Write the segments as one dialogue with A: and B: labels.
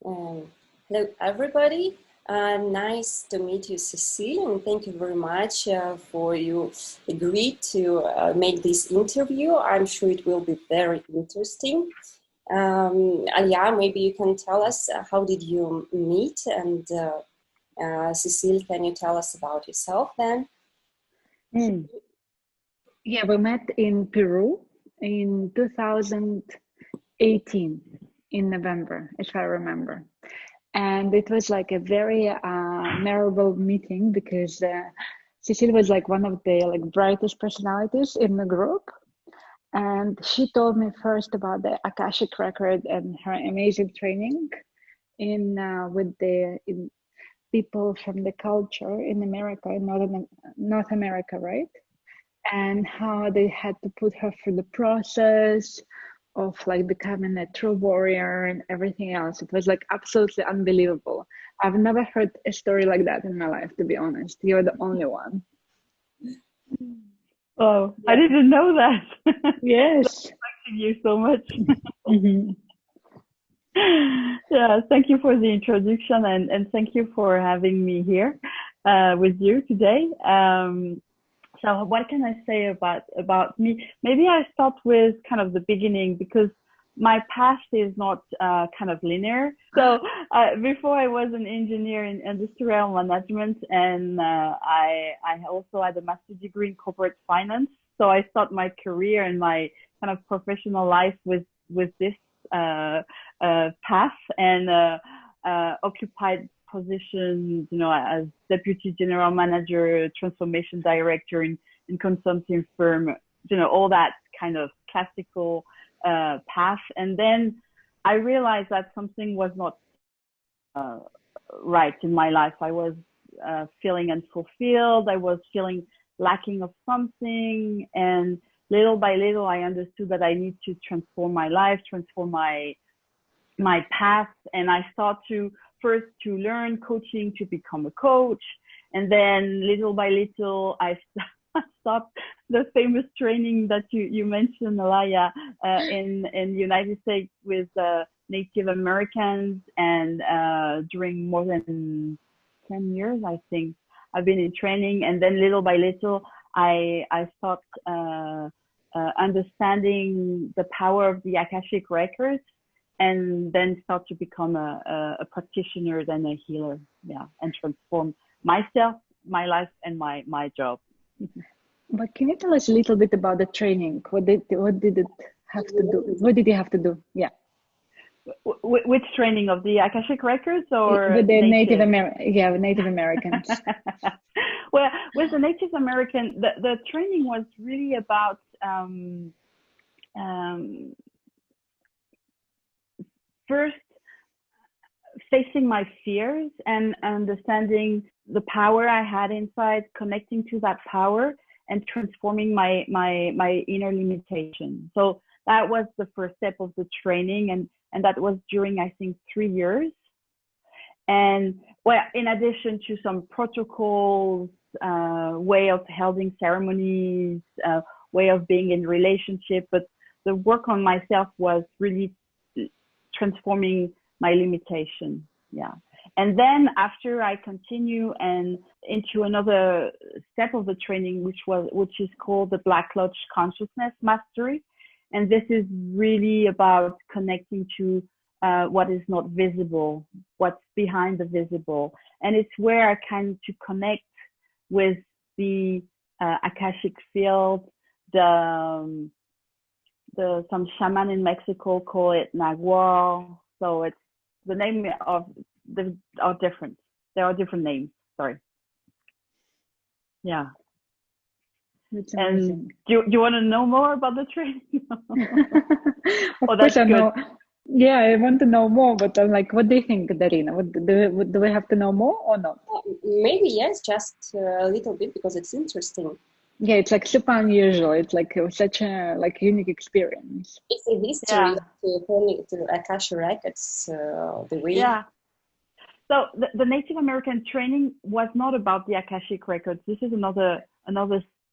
A: Um, Hello, everybody. Nice to meet you, Cecile, and thank you very much for you agreed to make this interview. I'm sure it will be very interesting. And yeah, maybe you can tell us how did you meet? And Cecile, can you tell us about yourself then?
B: Mm. Yeah, we met in Peru in 2018 in November, if I remember. And it was like a very memorable meeting because Cecile was like one of the brightest personalities in the group. And she told me first about the Akashic Record and her amazing training with the people from the culture in America, in North America, right? And how they had to put her through the process of like becoming a true warrior and everything else. It was like absolutely unbelievable. I've never heard a story like that in my life, to be honest. You're the only one.
C: Oh, yeah. I didn't know that.
B: Yes.
C: Thank you so much. Yeah, thank you for the introduction and thank you for having me here with you today. So what can I say about me? Maybe I start with kind of the beginning because my past is not kind of linear. So before I was an engineer in industrial management, and I also had a master's degree in corporate finance. So I start my career and my kind of professional life with this path and occupied positions, you know, as deputy general manager, transformation director in consulting firm, you know, all that kind of classical path. And then I realized that something was not right in my life. I was feeling unfulfilled. I was feeling lacking of something. And little by little, I understood that I need to transform my life, transform my path. And I start to first to learn coaching to become a coach. And then little by little, I stopped the famous training that you mentioned, Alaya, in the United States with Native Americans. And during more than 10 years, I think, I've been in training. And then little by little, I stopped understanding the power of the Akashic Records, and then start to become a practitioner, then a healer, yeah, and transform myself, my life, and my job.
B: But can you tell us a little bit about the training? What did it have to do? What did you have to do? Yeah.
C: Which training, of the Akashic Records or
B: with the Native Americans?
C: Well, with the Native American, the training was really about first facing my fears and understanding the power I had inside, connecting to that power and transforming my inner limitation. So that was the first step of the training, and that was during, I think, 3 years. And well, in addition to some protocols, way of holding ceremonies, way of being in relationship, but the work on myself was really transforming my limitation. Yeah. And then after I continue and into another step of the training, which is called the Black Lodge Consciousness Mastery. And this is really about connecting to what is not visible, what's behind the visible. And it's where I can to connect with the Akashic field, some shaman in Mexico call it Nagual. So it's the name of are different. There are different names. Sorry. Yeah. And do you want to know more about the training?
B: Of course, I know. Yeah, I want to know more, but I'm like, what do you think, Darina? Do we have to know more or not?
A: Maybe yes, just a little bit, because it's interesting.
B: Yeah, it's like super unusual. It's like such a unique experience.
A: It's a history to Akashic Records, the way.
C: Yeah. So the Native American training was not about the Akashic Records. This is another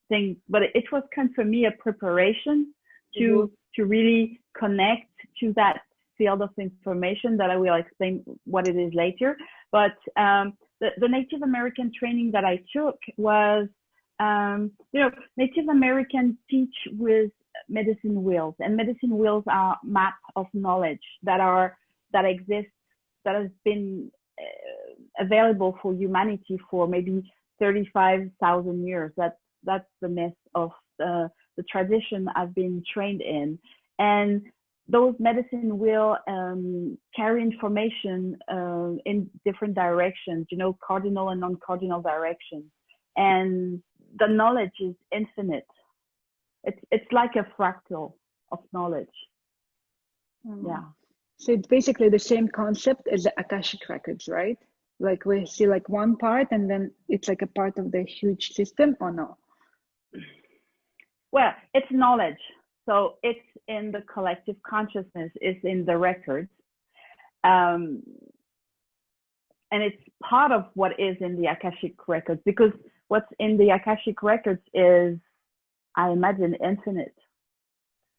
C: thing, but it was kind of for me a preparation to really connect to that field of information that I will explain what it is later. But the Native American training that I took was, Native Americans teach with medicine wheels, and medicine wheels are maps of knowledge that exist, that has been available for humanity for maybe 35,000 years. That's the myth of the tradition I've been trained in. And those medicine wheel carry information in different directions, cardinal and non-cardinal directions. And the knowledge is infinite. It's like a fractal of knowledge. Yeah.
B: So it's basically the same concept as the Akashic Records, right? Like we see like one part and then it's like a part of the huge system, or no?
C: Well, it's knowledge. So it's in the collective consciousness, it's in the records. And it's part of what is in the Akashic Records, because what's in the Akashic Records is, I imagine, infinite.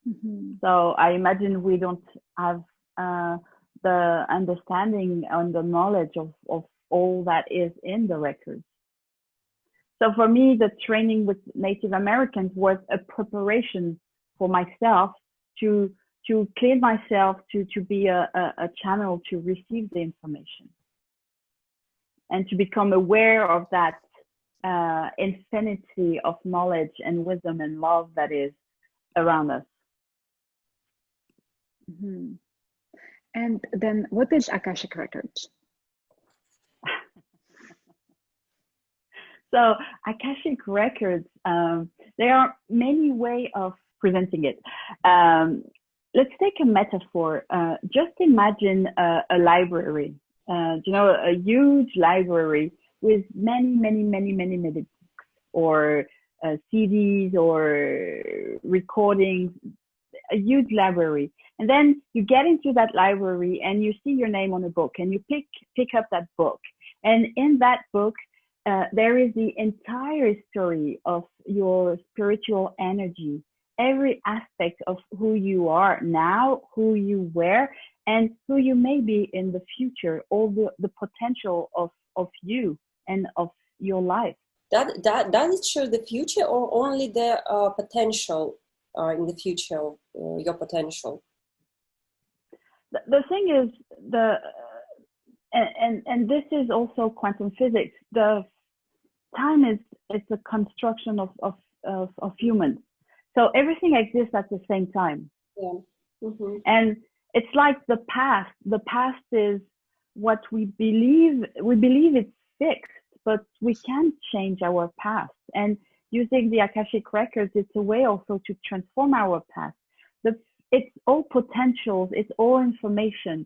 C: Mm-hmm. So I imagine we don't have the understanding and the knowledge of all that is in the records. So for me, the training with Native Americans was a preparation for myself to clean myself, to be a channel to receive the information, and to become aware of that infinity of knowledge and wisdom and love that is around us.
B: Mm-hmm. And then what is Akashic Records?
C: So Akashic Records, there are many ways of presenting it. Let's take a metaphor. Just imagine a library, a huge library with many books, or CDs or recordings, a huge library. And then you get into that library and you see your name on a book, and you pick up that book. And in that book, there is the entire story of your spiritual energy, every aspect of who you are now, who you were, and who you may be in the future, all the potential of you and of your life.
A: Does it show the future, or only the potential in the future, your potential?
C: The thing is, and this is also quantum physics, the time is a construction of humans. So everything exists at the same time.
A: Yeah. Mm-hmm.
C: And it's like the past. The past is what we believe. We believe it's fixed, but we can't change our past. And using the Akashic Records, it's a way also to transform our past. It's all potentials, it's all information,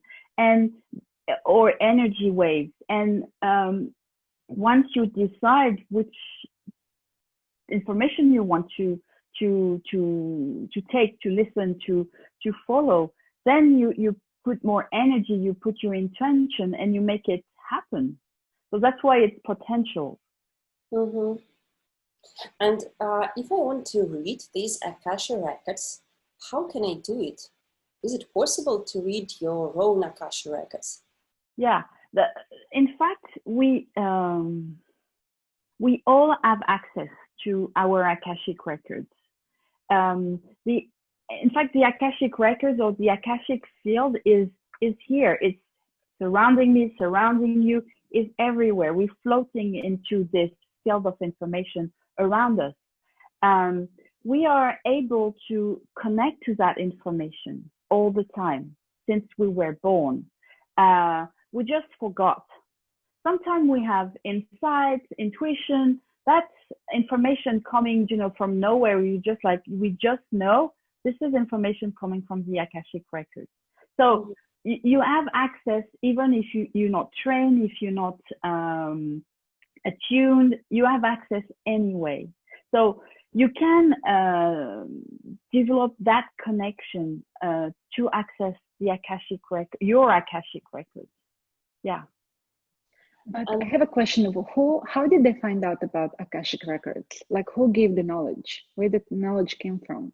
C: or energy waves. And once you decide which information you want to take, to listen, to follow, then you put more energy, you put your intention, and you make it happen. So that's why it's potential.
A: Mm-hmm. And if I want to read these Akasha Records, how can I do it? Is it possible to read your own Akasha Records?
C: Yeah. In fact, we all have access to our Akashic Records. In fact, the Akashic Records, or the Akashic field, is here. It's surrounding me, surrounding you, is everywhere. We're floating into this field of information around us. We are able to connect to that information all the time since we were born. We just forgot. Sometimes we have insights, intuition. That's information coming, from nowhere. We just know this is information coming from the Akashic Records. So you have access, even if you're not trained, if you're not attuned, you have access anyway. So you can develop that connection to access the Akashic Record, your Akashic Records. Yeah.
B: But I have a question of how did they find out about Akashic Records? Like, who gave the knowledge? Where did the knowledge came from?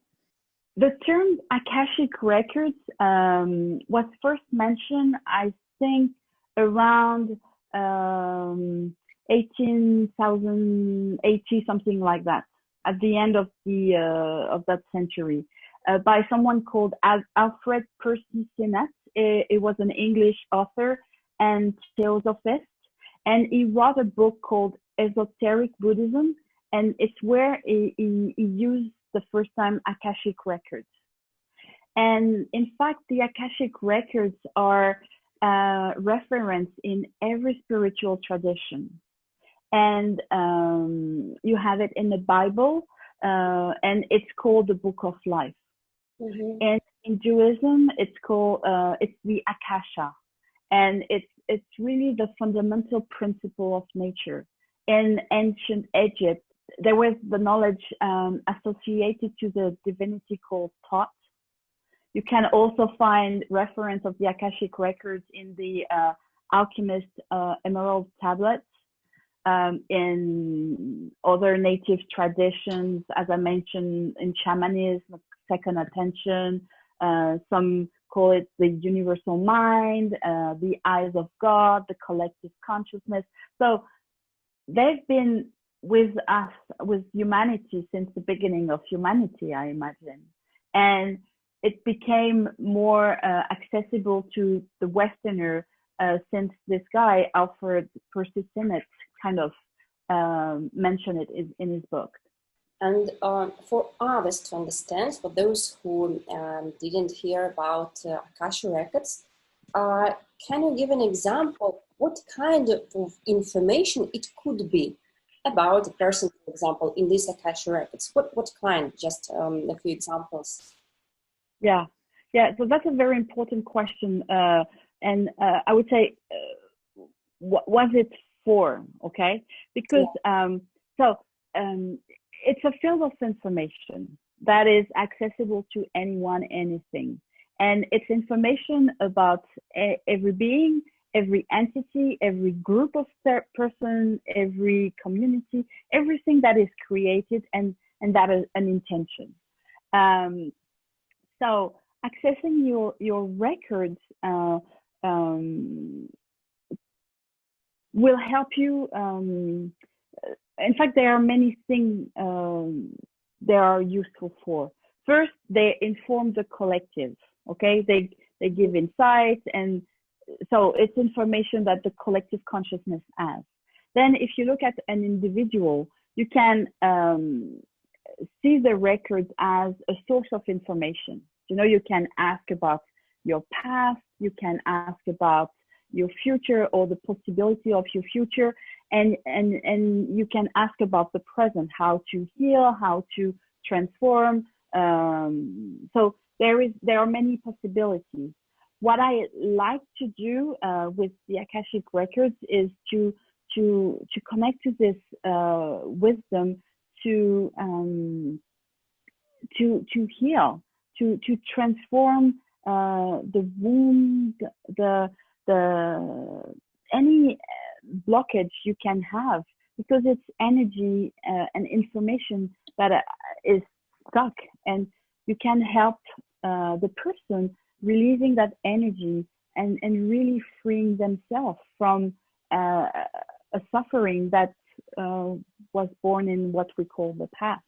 C: The term Akashic Records was first mentioned, I think, around 18,080, something like that, at the end of that century, by someone called Alfred Percy Sinnett. It was an English author and theosophist, and he wrote a book called Esoteric Buddhism, and it's where he used the first time Akashic Records. And in fact, the Akashic Records are referenced in every spiritual tradition. And you have it in the Bible, and it's called the Book of Life. Mm-hmm. And in Hinduism, it's called, it's the Akasha. And it's really the fundamental principle of nature. In ancient Egypt, there was the knowledge associated to the divinity called Thoth. You can also find reference of the Akashic Records in the alchemist emerald tablets, in other native traditions, as I mentioned, in shamanism, second attention. Some call it the universal mind, the eyes of God, the collective consciousness. So they've been with us, with humanity, since the beginning of humanity, I imagine. And it became more accessible to the Westerner since this guy, Alfred Percy Sinnett, kind of mentioned it in his book.
A: And for others to understand, for those who didn't hear about Akashic Records, can you give an example what kind of information it could be about a person, for example, in these Akashic Records? What kind? Just a few examples.
C: Yeah. So that's a very important question, and I would say, what was it for? Okay, because it's a field of information that is accessible to anyone, anything, and it's information about every being, every entity, every group of person, every community, everything that is created, and that is an intention. So accessing your records will help you. In fact, there are many things they are useful for. First, they inform the collective. Okay, they give insights, and so it's information that the collective consciousness has. Then, if you look at an individual, you can see the records as a source of information. You can ask about your past, you can ask about your future or the possibility of your future, and you can ask about the present, how to heal, how to transform. So there are many possibilities. What I like to do with the Akashic Records is to connect to this wisdom, to heal, to transform the wound, any blockage you can have, because it's energy and information that is stuck, and you can help the person releasing that energy and really freeing themselves from a suffering that was born in what we call the past.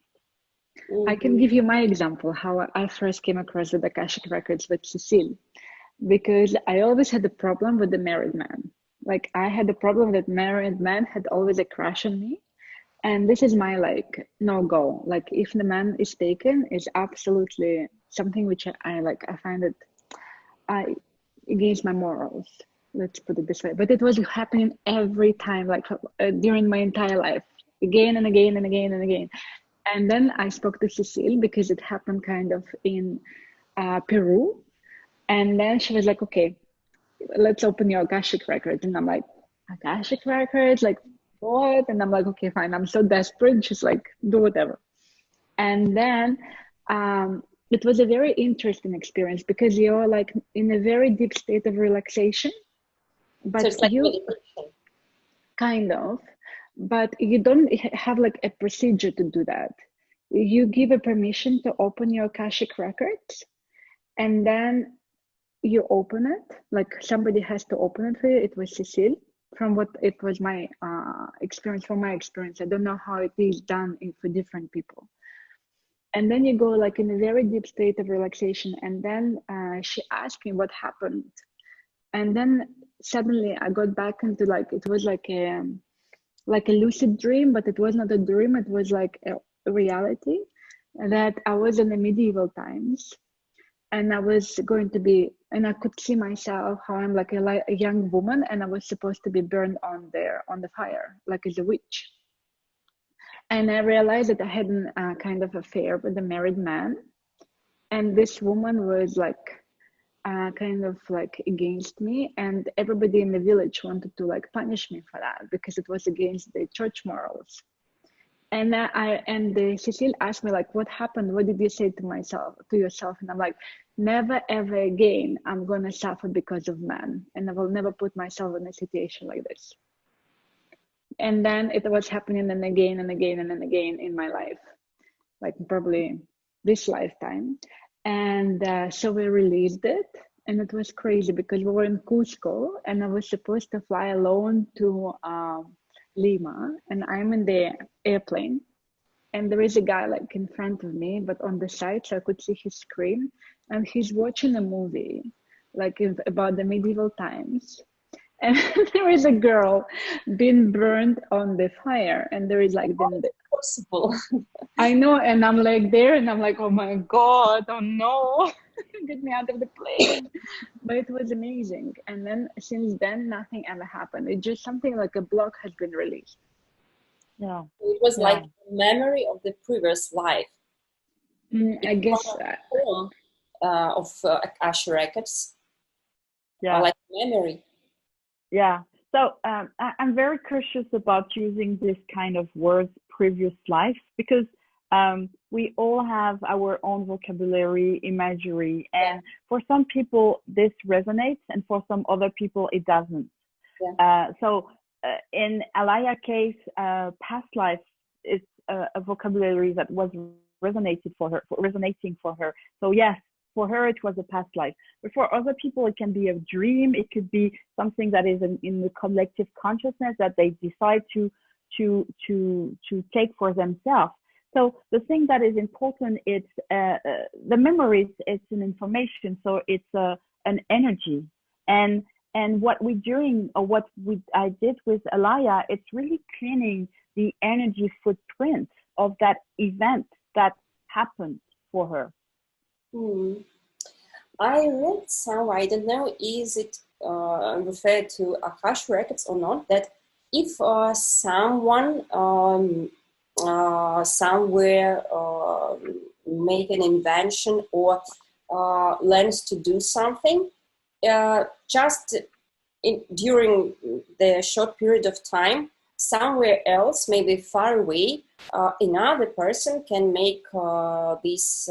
B: I can give you my example, how I first came across the Akashic Records with Cecile, because I always had a problem with the married man. Like, I had the problem that married man had always a crush on me. And this is my no-go. Like, if the man is taken, is absolutely something which I find it against my morals. Let's put it this way. But it was happening every time, during my entire life, again and again and again and again. And then I spoke to Cecile because it happened kind of in Peru. And then she was like, okay, let's open your Akashic Records. And I'm like, Akashic Records? Like, what? And I'm like, okay, fine. I'm so desperate. She's like, do whatever. And then it was a very interesting experience because you're like in a very deep state of relaxation. But
A: so it's like meditation.
B: Kind of. But you don't have like a procedure to do that. you give a permission to open your Akashic records, and then you open it, like somebody has to open it for you. It was Cecile. From what it was my experience, from my experience, I don't know how it is done for different people. And then you go like in a very deep state of relaxation, and then she asked me what happened, and then suddenly I got back into like, it was like a lucid dream, but it was not a dream, it was like a reality, that I was in the medieval times, and I was going to be, and I could see myself how I'm like a young woman, and I was supposed to be burned on the fire, like as a witch. And I realized that I had a kind of affair with a married man, and this woman was like kind of like against me, and everybody in the village wanted to like punish me for that because it was against the church morals. And Cecile asked me like, what happened? What did you say to yourself? And I'm like, never ever again I'm gonna suffer because of men, and I will never put myself in a situation like this. And then it was happening and again and again and again in my life, like probably this lifetime. And so we released it, and it was crazy because we were in Cusco, and I was supposed to fly alone to Lima, and I'm in the airplane, and there is a guy like in front of me, but on the side, so I could see his screen, and he's watching a movie like about the medieval times. And there is a girl being burned on the fire, and there is like
A: Possible.
B: I know, and I'm like there, and I'm like, oh my God, oh no, get me out of the plane. But it was amazing. And then since then, nothing ever happened. It's just something like a block has been released.
C: Yeah.
A: It was
C: Yeah.
A: like a memory of the previous life.
B: I guess.
A: Form, of Akashic Records.
C: Yeah.
A: Like memory.
C: Yeah. So I'm very cautious about using this kind of words, previous life, because we all have our own vocabulary, imagery, and for some people this resonates, and for some other people it doesn't. Yeah. So in Alaya case, past life is a vocabulary that was resonating for her. So yes, for her it was a past life, but for other people it can be a dream. It could be something that is in the collective consciousness that they decide to take for themselves. So the thing that is important is the memories. It's an information, so it's an energy, and what we're doing, or what I did with Alaya, it's really cleaning the energy footprint of that event that happened for her.
A: I read somewhere, I don't know, is it referred to Akashic Records or not, that if someone somewhere make an invention or learns to do something, just during the short period of time, somewhere else, maybe far away, another person can make this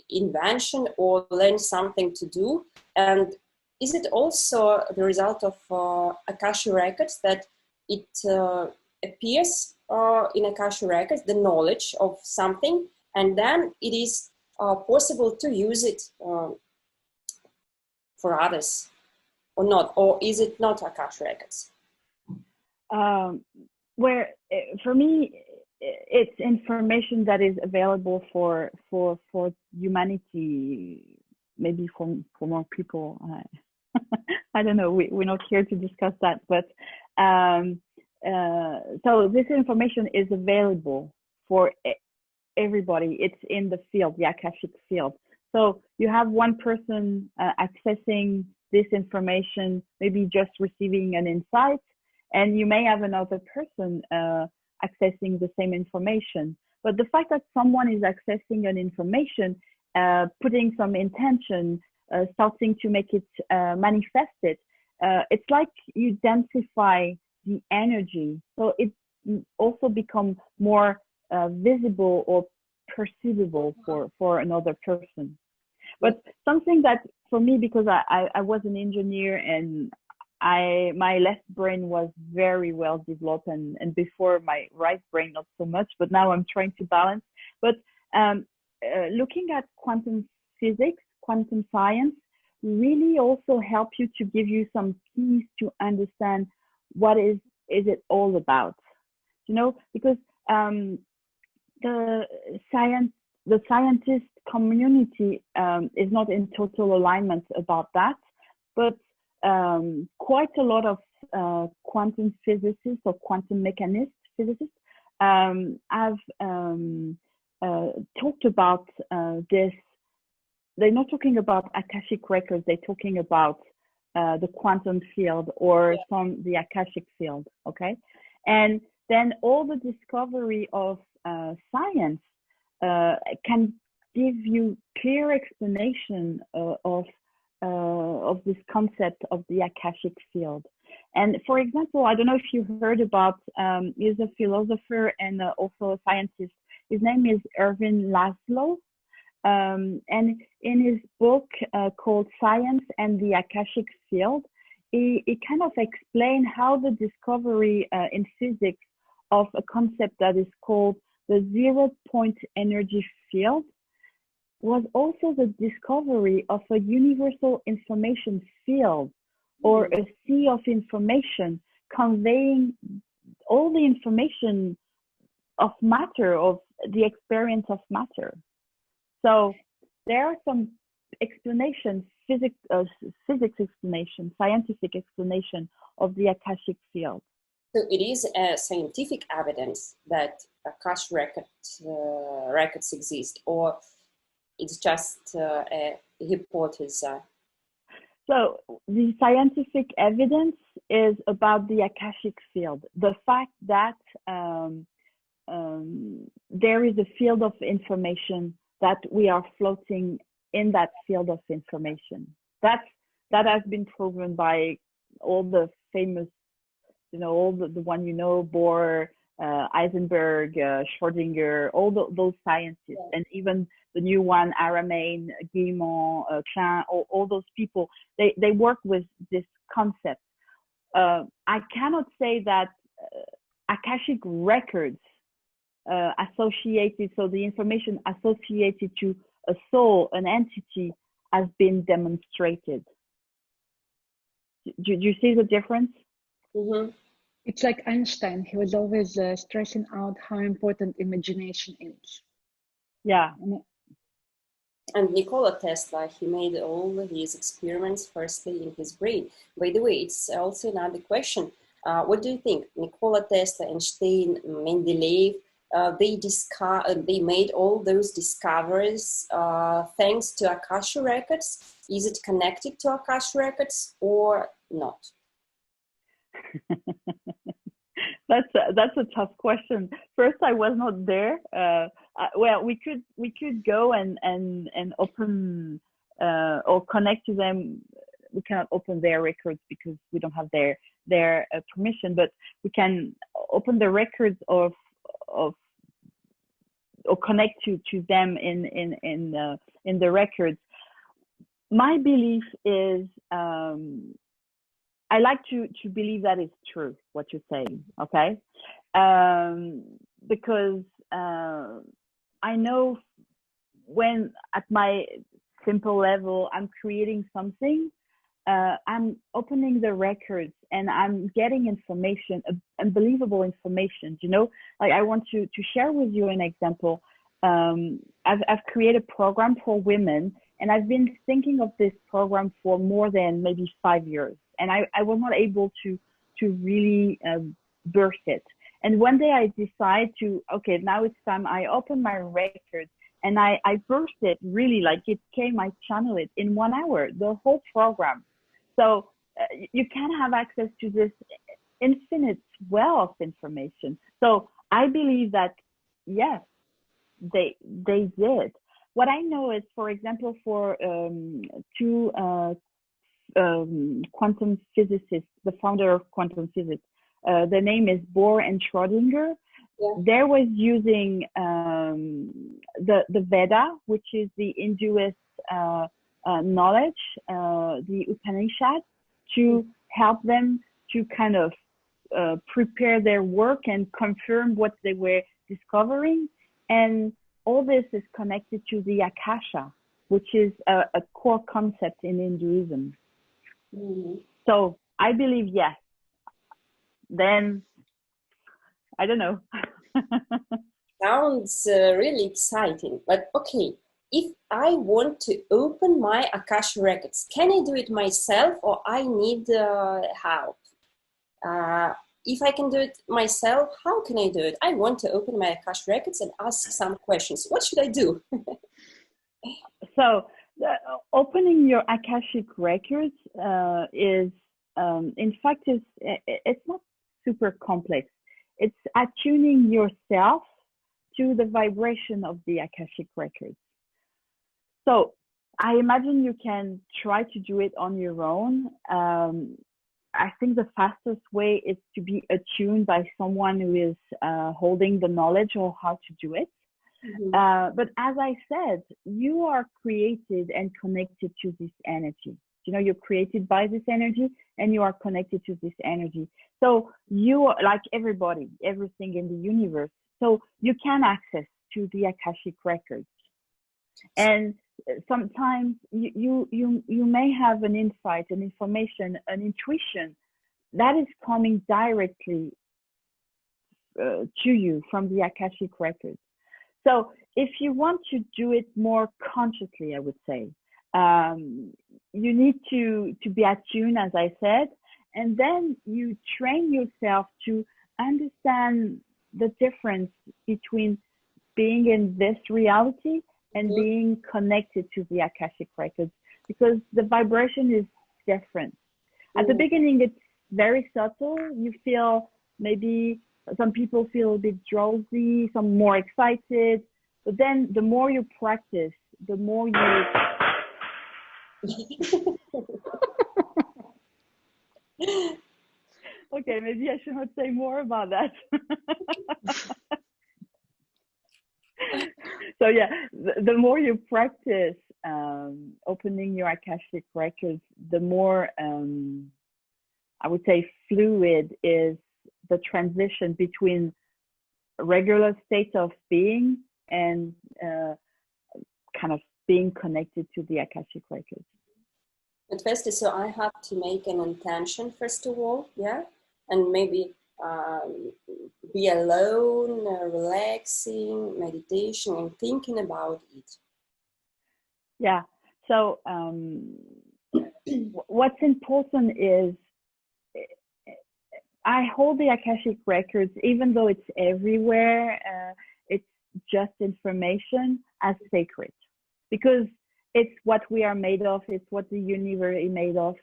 A: invention or learn something to do. And is it also the result of Akashic Records that it appears in Akashic Records, the knowledge of something, and then it is possible to use it for others or not? Or is it not Akashic Records?
C: Where for me, it's information that is available for humanity, maybe for more people. I don't know. We're not here to discuss that, but so this information is available for everybody. It's in the field, the Akashic field. So you have one person accessing this information, maybe just receiving an insight, and you may have another person accessing the same information. But the fact that someone is accessing an information, putting some intention, starting to make it manifest it, it's like you densify the energy. So it also becomes more visible or perceivable for another person. But something that for me, because I was an engineer and my left brain was very well developed, and before my right brain not so much, but now I'm trying to balance. But looking at quantum physics, quantum science, really also help you to give you some keys to understand what is it all about, you know, because the scientist community is not in total alignment about that, but quite a lot of quantum physicists or quantum mechanists, physicists, have talked about this. They're not talking about Akashic Records, they're talking about the quantum field or from the Akashic field, okay? And then all the discovery of science can give you clear explanation of this concept of the Akashic field. And for example, I don't know if you heard about, he's a philosopher and also a scientist. His name is Ervin Laszlo. And in his book called Science and the Akashic Field, he kind of explained how the discovery in physics of a concept that is called the zero-point energy field was also the discovery of a universal information field, or a sea of information conveying all the information of matter, of the experience of matter. So there are some explanations, physics explanation, scientific explanation of the Akashic field.
A: So it is a scientific evidence that Akashic records exist, or it's just a hypothesis?
C: So the scientific evidence is about the Akashic field. The fact that there is a field of information, that we are floating in that field of information. That has been proven by all the famous, you know, all the one, you know, Bohr, Heisenberg, Schrödinger, all those scientists, and even the new one, Aramane, Guillemot, Klein, all those people, they work with this concept. I cannot say that Akashic records associated, so the information associated to a soul, an entity, has been demonstrated. Do you see the difference?
A: Mm-hmm.
B: It's like Einstein. He was always stressing out how important imagination is.
C: Yeah.
A: And Nikola Tesla, he made all his experiments firstly in his brain. By the way, it's also another question. What do you think? Nikola Tesla, Einstein, Mendeleev, they made all those discoveries thanks to Akashic Records. Is it connected to Akashic Records or not?
C: That's a tough question. First, I was not there. Well, we could go and open or connect to them. We cannot open their records because we don't have their permission. But we can open the records of or connect to them in the records. My belief is, I like to believe that it's true what you're saying, okay? Because I know when at my simple level I'm creating something, I'm opening the records and I'm getting information, unbelievable information, you know? Like, I want to share with you an example. I've created a program for women, and I've been thinking of this program for more than maybe 5 years. And I was not able to really birth it. And one day I decide to, okay, now it's time. I open my records and I birthed it really, like it came, I channel it in 1 hour, the whole program. So you can have access to this infinite well of information. So I believe that, yes, they did. What I know is, for example, for two quantum physicists, the founder of quantum physics, the name is Bohr and Schrödinger. Yeah. They was using the Veda, which is the Hinduist knowledge, the Upanishad, to help them to kind of prepare their work and confirm what they were discovering. And all this is connected to the Akasha, which is a core concept in Hinduism.
A: Mm-hmm.
C: So I believe yes. Then I don't know.
A: Sounds really exciting. But okay, if I want to open my Akashic Records, can I do it myself or I need help? If I can do it myself, how can I do it? I want to open my Akashic Records and ask some questions. What should I do?
C: So opening your Akashic Records is, in fact, it's not super complex. It's attuning yourself to the vibration of the Akashic Records. So I imagine you can try to do it on your own. I think the fastest way is to be attuned by someone who is holding the knowledge of how to do it. Mm-hmm. But as I said, you are created and connected to this energy. You know, you're created by this energy and you are connected to this energy. So you are like everybody, everything in the universe. So you can access to the Akashic Records. And sometimes you may have an insight, an information, an intuition that is coming directly to you from the Akashic Records. So if you want to do it more consciously, I would say, you need to be attuned, as I said, and then you train yourself to understand the difference between being in this reality and being connected to the Akashic Records, because the vibration is different. At the beginning, it's very subtle. You feel, maybe some people feel a bit drowsy, some more excited, but then the more you practice, the more you... Okay, maybe I should not say more about that. So yeah, the more you practice opening your Akashic Records, the more, I would say, fluid is the transition between a regular state of being and kind of being connected to the Akashic Records.
A: But first, so I have to make an intention, first of all, yeah? And maybe be alone, relaxing, meditation, and thinking about it.
C: Yeah. So what's important is I hold the Akashic Records, even though it's everywhere, it's just information, as sacred, because it's what we are made of. It's what the universe is made of.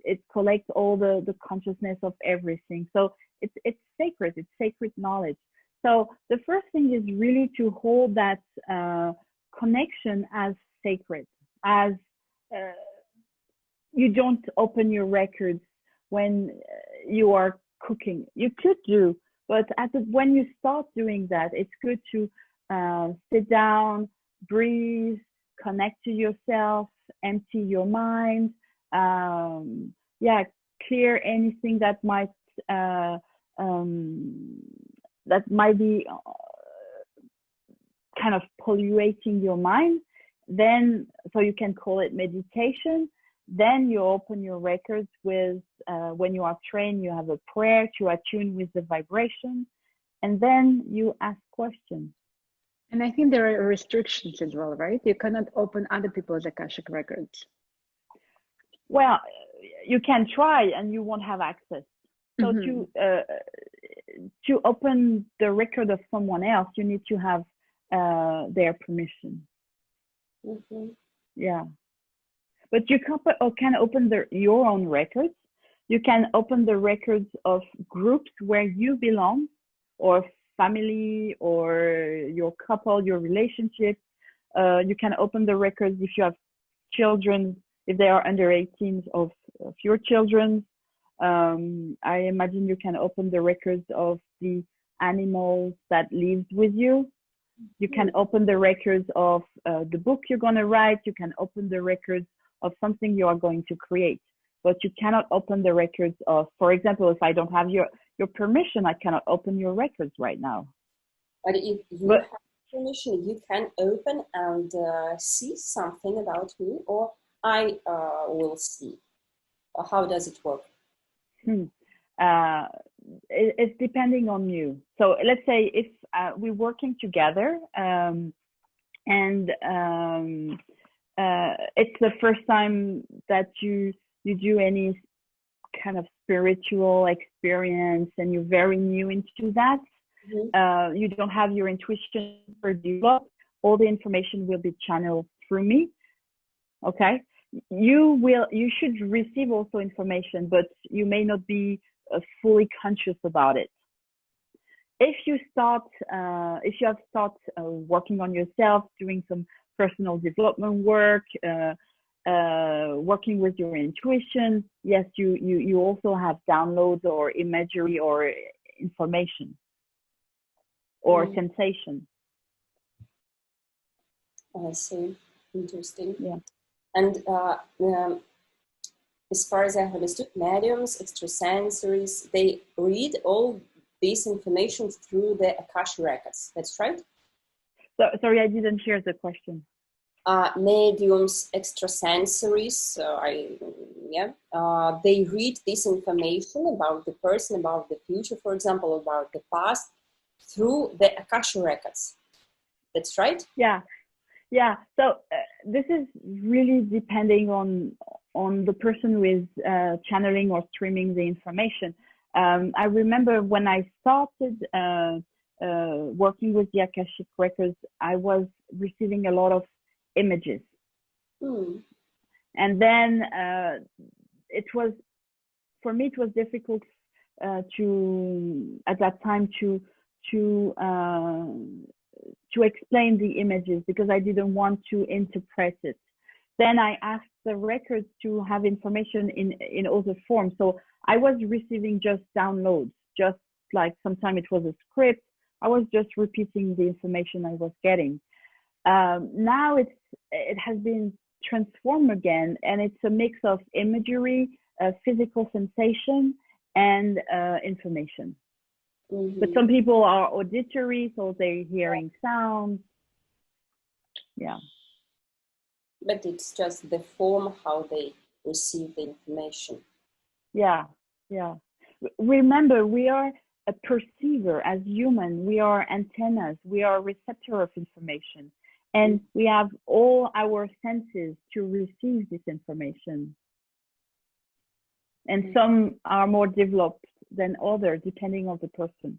C: It collects all the consciousness of everything. So it's sacred. It's sacred knowledge. So the first thing is really to hold that connection as sacred. As you don't open your records when you are cooking. You could do, but when you start doing that, it's good to sit down, breathe, connect to yourself, empty your mind, clear anything that might be kind of polluting your mind. Then, so you can call it meditation. Then you open your records with, when you are trained, you have a prayer to attune with the vibration, and then you ask questions.
B: And I think there are restrictions as well, right? You cannot open other people's Akashic Records.
C: Well, you can try and you won't have access. So to open the record of someone else, you need to have their permission. Yeah. But you can open your own records. You can open the records of groups where you belong, or family, or your couple, your relationship. You can open the records if you have children, if they are under 18, of your children. I imagine you can open the records of the animals that lives with you. You can open the records of the book you're going to write. You can open the records of something you are going to create. But you cannot open the records of, for example, if I don't have your permission, I cannot open your records right now.
A: But if you have permission, you can open and see something about me, or I will see? Or how does it work?
C: It's depending on you. So let's say if we're working together and it's the first time that you do any kind of spiritual experience and you're very new into that, you don't have your intuition for developed, all the information will be channeled through me. Okay, you should receive also information, but you may not be fully conscious about it. If you have started working on yourself, doing some personal development work, working with your intuition, yes, you also have downloads or imagery or information or sensation.
A: I see. Interesting.
C: Yeah.
A: And as far as I have understood, mediums, extrasensories, they read all this information through the Akashic Records. That's right?
C: So, sorry, I didn't hear the question.
A: Mediums, extrasensories, they read this information about the person, about the future, for example, about the past, through the Akashic Records. That's right?
C: Yeah. So this is really depending on the person who is channeling or streaming the information. I remember when I started working with the Akashic Records, I was receiving a lot of images. And then for me it was difficult at that time to explain the images because I didn't want to interpret it. Then I asked the records to have information in other forms. So I was receiving just downloads, just like sometimes it was a script. I was just repeating the information I was getting. Now it has been transformed again, and it's a mix of imagery, physical sensation, and information. But some people are auditory, so they're hearing sounds. Yeah.
A: But it's just the form how they receive the information.
C: Yeah. Remember, we are a perceiver as human. We are antennas. We are a receptor of information. And we have all our senses to receive this information. And some are more developed than others, depending on the person.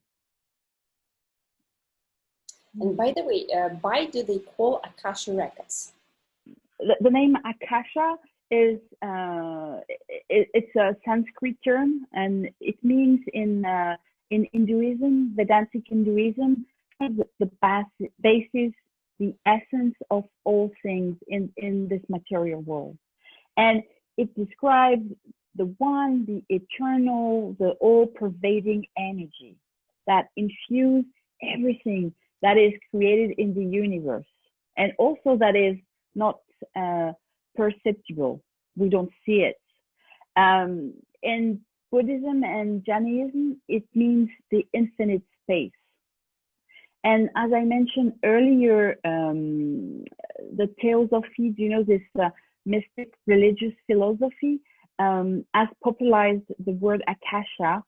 A: And by the way, why do they call Akashic Records?
C: The name Akasha is it's a Sanskrit term, and it means in Hinduism, Vedantic Hinduism, the basis, the essence of all things in this material world, and it describes the one, the eternal, the all-pervading energy that infuses everything that is created in the universe, and also that is not perceptible. We don't see it. In Buddhism and Jainism, it means the infinite space. And as I mentioned earlier, the theosophy, this mystic religious philosophy, has popularized the word Akasha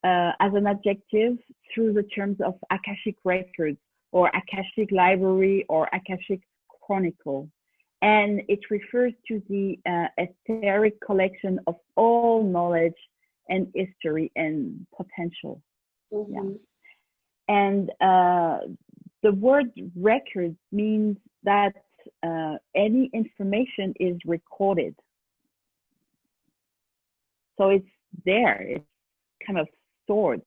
C: as an adjective through the terms of Akashic Records or Akashic Library or Akashic Chronicle. And it refers to the etheric collection of all knowledge and history and potential. Yeah. And the word record means that any information is recorded. So it's there, it's kind of stored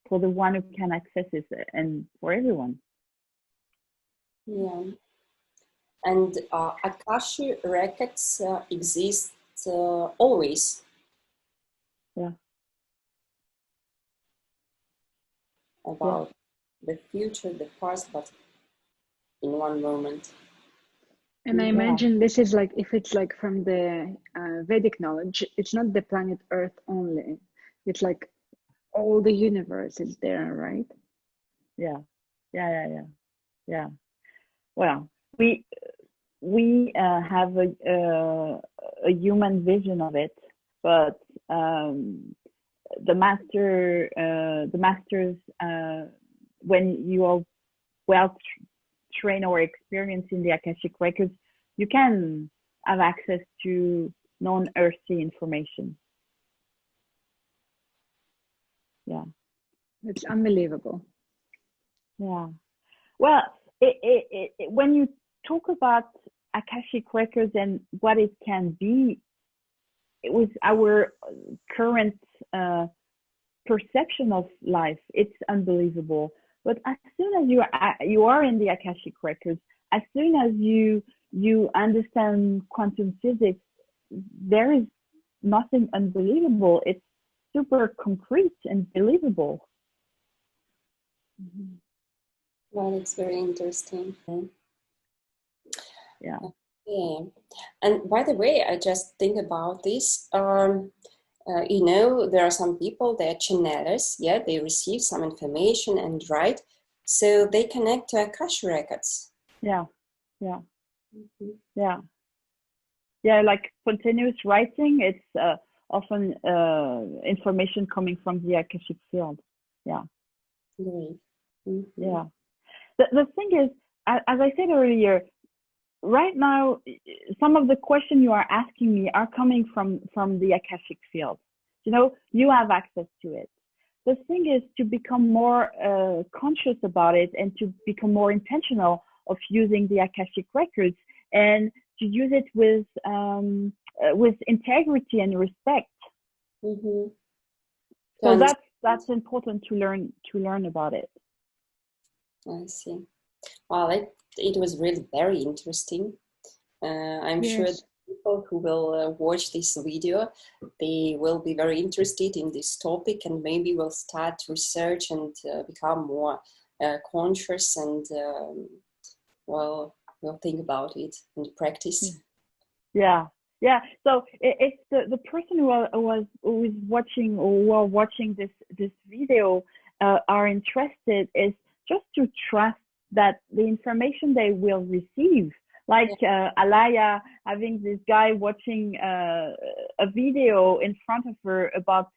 C: for the one who can access it and for everyone.
A: Yeah. And Akashic Records exist always.
C: Yeah.
A: About the future, the past, but in one moment.
B: And I imagine this is like, if it's like from the Vedic knowledge, it's not the planet Earth only. It's like all the universe is there, right?
C: Yeah. Yeah. Well, we have a human vision of it, but the masters, when you are well trained or experienced in the Akashic Records, you can have access to non-earthly information. Yeah.
B: It's unbelievable.
C: Yeah. Well, when you talk about Akashic Records and what it can be, with our current perception of life, it's unbelievable. But as soon as you are in the Akashic Records, as soon as you understand quantum physics, there is nothing unbelievable. It's super concrete and believable.
A: Mm-hmm. Well, it's very interesting.
C: Yeah.
A: Yeah. And by the way, I just think about this. You know, there are some people, they're channelers, yeah, they receive some information and write, so they connect to Akashic Records.
C: Yeah. Yeah, like spontaneous writing, it's often information coming from the Akashic field. Yeah.
A: Great. Mm-hmm.
C: Yeah. The thing is, as I said earlier, right now, some of the questions you are asking me are coming from the Akashic field. You know, you have access to it. The thing is to become more conscious about it and to become more intentional of using the Akashic Records and to use it with integrity and respect.
A: Mm-hmm.
C: So that's important to learn about it.
A: I see. Well, it was really very interesting. I'm sure the people who will watch this video, they will be very interested in this topic and maybe will start to research and become more conscious and will think about it and practice.
C: Yeah. So it's the person who is watching or who are watching this video are interested is just to trust that the information they will receive, like Alaya having this guy watching a video in front of her about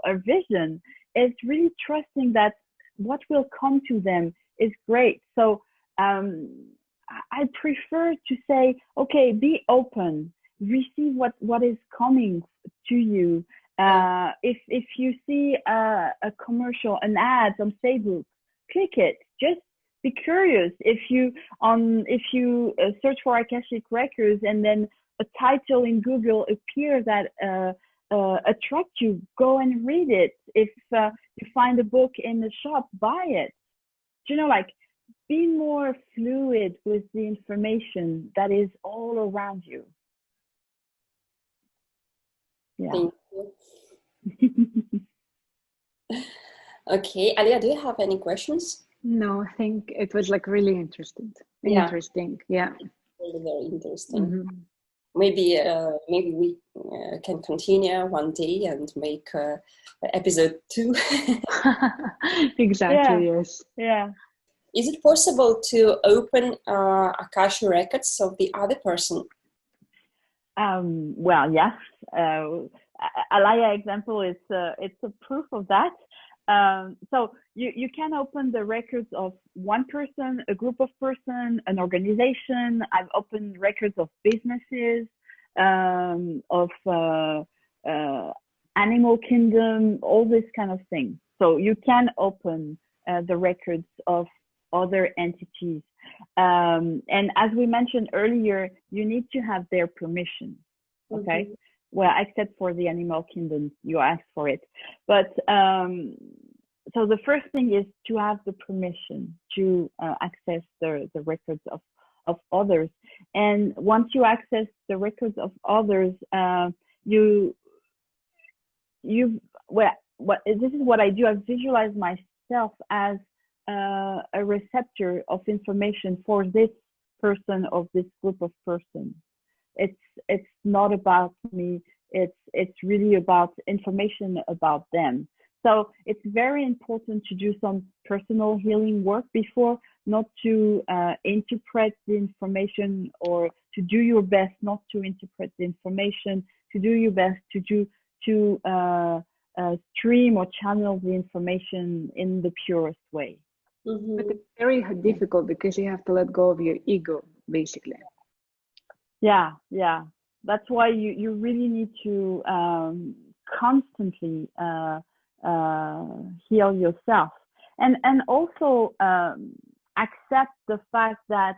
C: a vision, is really trusting that what will come to them is great. So I prefer to say, okay, be open, receive what is coming to you. If you see a commercial, an ad on Facebook, click it. Just be curious. If you search for Akashic Records and then a title in Google appears that attract you, go and read it. If you find a book in the shop, buy it. You know, like, be more fluid with the information that is all around you. Yeah.
A: Thank you. Okay, Alia, do you have any questions?
B: No, I think it was like really interesting.
A: Yeah.
B: Interesting, yeah.
A: Really very interesting.
B: Mm-hmm.
A: Maybe we can continue one day and make episode 2.
B: Exactly. Yes.
C: Yeah.
A: Is it possible to open Akashic Records of the other person?
C: Well, yes. Alaya example is it's a proof of that. So you can open the records of one person, a group of person, an organization. I've opened records of businesses, of animal kingdom, all this kind of thing. So you can open the records of other entities. And as we mentioned earlier, you need to have their permission. Okay. Mm-hmm. Well, except for the animal kingdom, you ask for it. But so the first thing is to have the permission to access the records of others. And once you access the records of others, this is what I do. I visualize myself as a receptor of information for this person or this group of persons. It's not about me. It's really about information about them. So it's very important to do some personal healing work before, not to interpret the information, or to do your best not to interpret the information, to do your best to stream or channel the information in the purest way.
A: Mm-hmm.
B: But it's very difficult because you have to let go of your ego, basically.
C: Yeah, yeah. That's why you really need to constantly heal yourself, and also accept the fact that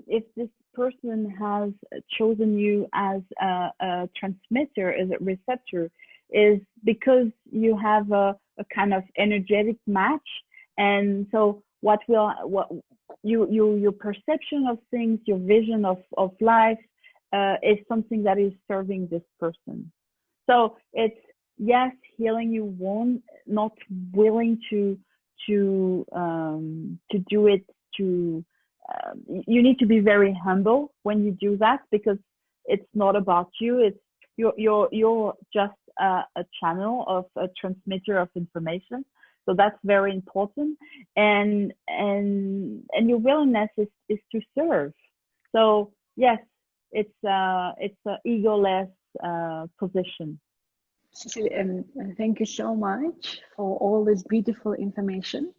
C: if this person has chosen you as a transmitter, as a receptor, is because you have a kind of energetic match. And so what your perception of things, your vision of life is something that is serving this person. So it's, yes, healing your wound, not willing to do it. You need to be very humble when you do that, because it's not about you. It's you're just a channel of a transmitter of information. So that's very important, and your willingness is to serve. So yes, it's a egoless position.
B: Cecile, thank you so much for all this beautiful information.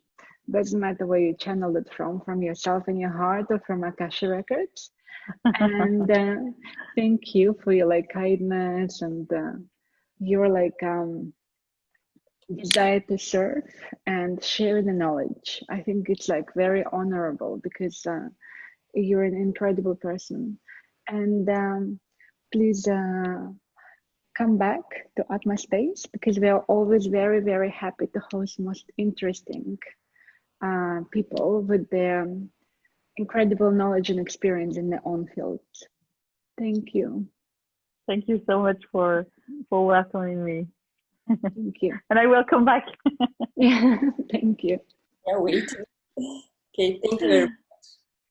B: Doesn't matter where you channeled it from yourself in your heart or from Akashic Records. And thank you for your kindness and your desire to serve and share the knowledge. I think it's very honorable, because you're an incredible person. And please come back to Atma Space, because we are always very, very happy to host most interesting people with their incredible knowledge and experience in their own fields. Thank you.
C: Thank you so much for welcoming me.
B: Thank you.
C: And I will come back.
B: Yeah, thank you.
A: Yeah, wait. Okay, thank you very much.